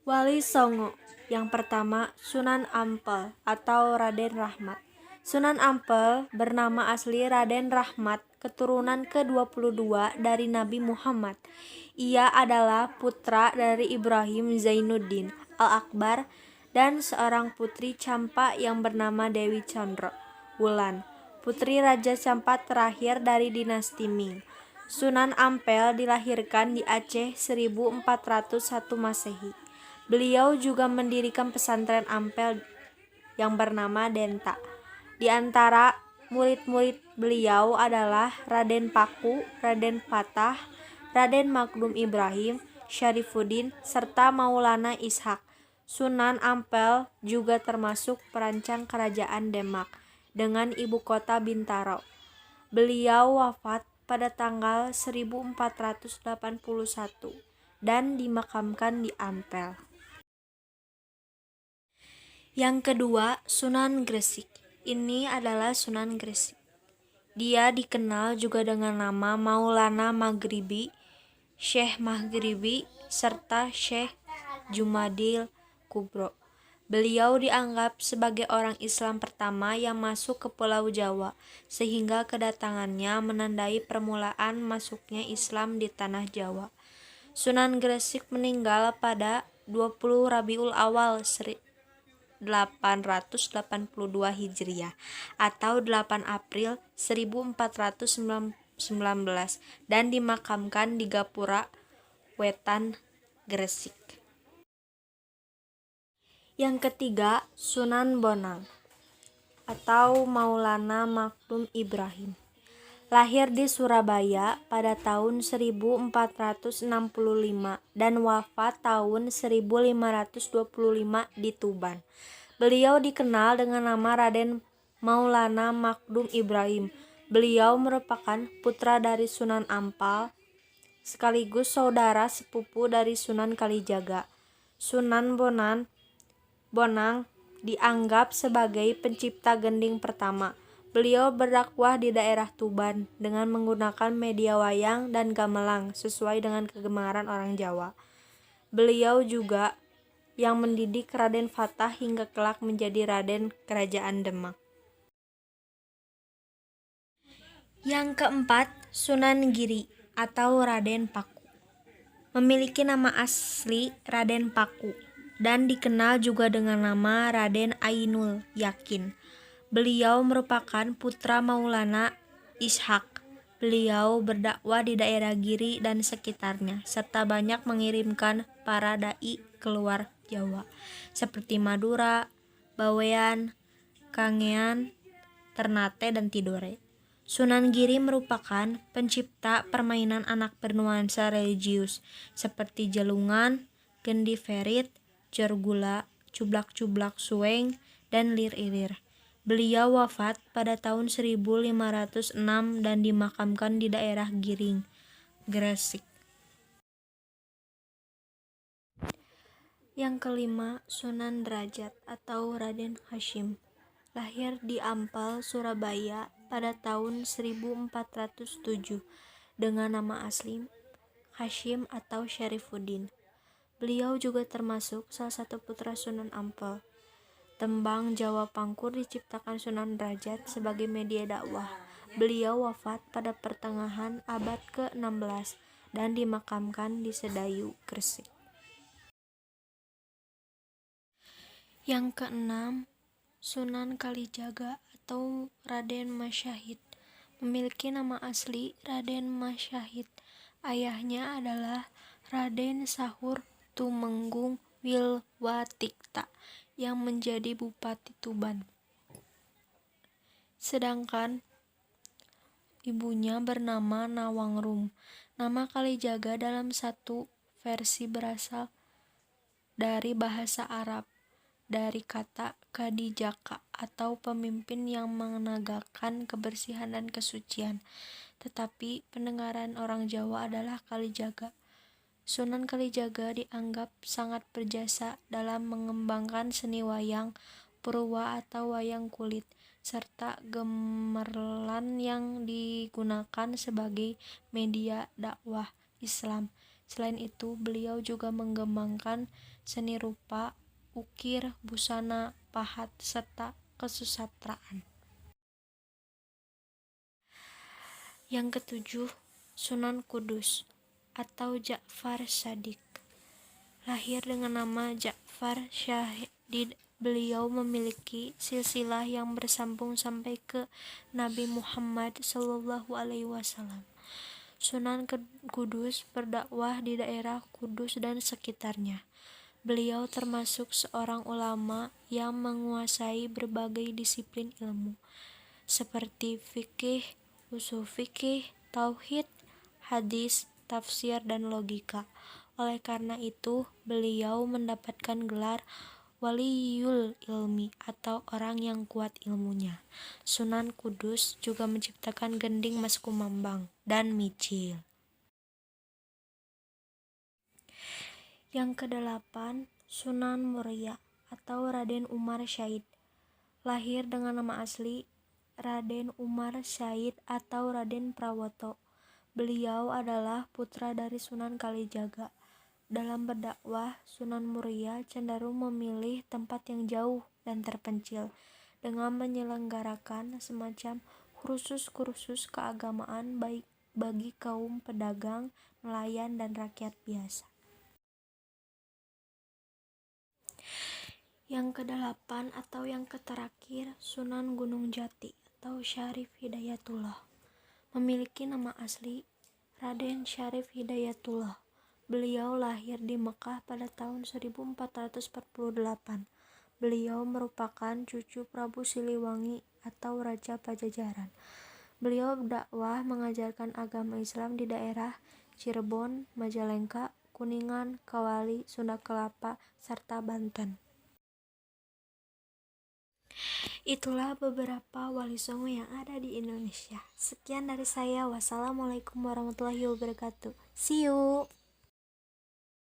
Wali Songo. Yang pertama, Sunan Ampel atau Raden Rahmat. Sunan Ampel bernama asli Raden Rahmat, keturunan ke-22 dari Nabi Muhammad. Ia adalah putra dari Ibrahim Zainuddin Al-Akbar dan seorang putri campa yang bernama Dewi Chandra Wulan, putri Raja Campa terakhir dari dinasti Ming. Sunan Ampel dilahirkan di Aceh 1401 Masehi. Beliau juga mendirikan pesantren Ampel yang bernama Denta. Di antara murid-murid beliau adalah Raden Paku, Raden Patah, Raden Magdum Ibrahim, Syarifuddin, serta Maulana Ishak. Sunan Ampel juga termasuk perancang kerajaan Demak dengan ibu kota Bintaro. Beliau wafat pada tanggal 1481 dan dimakamkan di Ampel. Yang kedua, Sunan Gresik. Ini adalah Sunan Gresik. Dia dikenal juga dengan nama Maulana Maghribi, Syekh Maghribi, serta Syekh Jumadil Kubro. Beliau dianggap sebagai orang Islam pertama yang masuk ke Pulau Jawa, sehingga kedatangannya menandai permulaan masuknya Islam di tanah Jawa. Sunan Gresik meninggal pada 20 Rabiul Awal 882 Hijriah atau 8 April 1419 dan dimakamkan di Gapura Wetan, Gresik. Yang ketiga, Sunan Bonang atau Maulana Magdum Ibrahim. Lahir di Surabaya pada tahun 1465 dan wafat tahun 1525 di Tuban. Beliau dikenal dengan nama Raden Maulana Magdum Ibrahim. Beliau merupakan putra dari Sunan Ampel sekaligus saudara sepupu dari Sunan Kalijaga. Sunan Bonang dianggap sebagai pencipta gending pertama. Beliau berdakwah di daerah Tuban dengan menggunakan media wayang dan gamelan sesuai dengan kegemaran orang Jawa. Beliau juga yang mendidik Raden Fatah hingga kelak menjadi Raden Kerajaan Demak. Yang keempat, Sunan Giri atau Raden Paku. Memiliki nama asli Raden Paku dan dikenal juga dengan nama Raden Ainul Yakin. Beliau merupakan putra Maulana Ishak. Beliau berdakwah di daerah Giri dan sekitarnya, serta banyak mengirimkan para dai keluar Jawa, seperti Madura, Bawean, Kangean, Ternate, dan Tidore. Sunan Giri merupakan pencipta permainan anak bernuansa religius, seperti jelungan, gendi ferit, jorgula, cublak-cublak sueng, dan lir-ilir. Beliau wafat pada tahun 1506 dan dimakamkan di daerah Giring, Gresik. Yang kelima, Sunan Derajat atau Raden Hashim. Lahir di Ampel, Surabaya pada tahun 1407 dengan nama asli Hashim atau Syarifuddin. Beliau juga termasuk salah satu putra Sunan Ampel. Tembang Jawa Pangkur diciptakan Sunan Derajat sebagai media dakwah. Beliau wafat pada pertengahan abad ke-16 dan dimakamkan di Sedayu, Gresik. Yang keenam, Sunan Kalijaga atau Raden Masyahid. Memiliki nama asli Raden Masyahid. Ayahnya adalah Raden Sahur Tumenggung Wilwatikta yang menjadi Bupati Tuban. Sedangkan ibunya bernama Nawangrum. Nama Kalijaga dalam satu versi berasal dari bahasa Arab, dari kata kadijaka atau pemimpin yang menegakkan kebersihan dan kesucian. Tetapi pendengaran orang Jawa adalah Kalijaga. Sunan Kalijaga dianggap sangat berjasa dalam mengembangkan seni wayang purwa atau wayang kulit, serta gemerlan yang digunakan sebagai media dakwah Islam, Selain itu, beliau juga mengembangkan seni rupa, ukir, busana, pahat, serta kesusastraan. Yang ketujuh, Sunan Kudus atau Ja'far Shadiq. Lahir dengan nama Ja'far Shadid, beliau memiliki silsilah yang bersambung sampai ke Nabi Muhammad SAW. Sunan Kudus berdakwah di daerah Kudus dan sekitarnya. Beliau termasuk seorang ulama yang menguasai berbagai disiplin ilmu, seperti fikih, usul fikih, tauhid, hadis, tafsir, dan logika. Oleh karena itu, beliau mendapatkan gelar Waliyul Ilmi atau orang yang kuat ilmunya. Sunan Kudus juga menciptakan gending Mas Kumambang dan micil. Yang kedelapan, Sunan Muria atau Raden Umar Syahid. Lahir dengan nama asli Raden Umar Syahid atau Raden Prawoto. Beliau adalah putra dari Sunan Kalijaga. Dalam berdakwah, Sunan Muria cenderung memilih tempat yang jauh dan terpencil dengan menyelenggarakan semacam kursus-kursus keagamaan baik bagi kaum pedagang, nelayan, dan rakyat biasa. Yang kedelapan atau yang keterakhir, Sunan Gunung Jati atau Syarif Hidayatullah. Memiliki nama asli Raden Syarif Hidayatullah. Beliau lahir di Mekah pada tahun 1448. Beliau merupakan cucu Prabu Siliwangi atau Raja Pajajaran. Beliau berdakwah mengajarkan agama Islam di daerah Cirebon, Majalengka, Kuningan, Kawali, Sunda Kelapa, serta Banten. Itulah beberapa wali songo yang ada di Indonesia. Sekian dari saya. Wassalamualaikum warahmatullahi wabarakatuh. See you.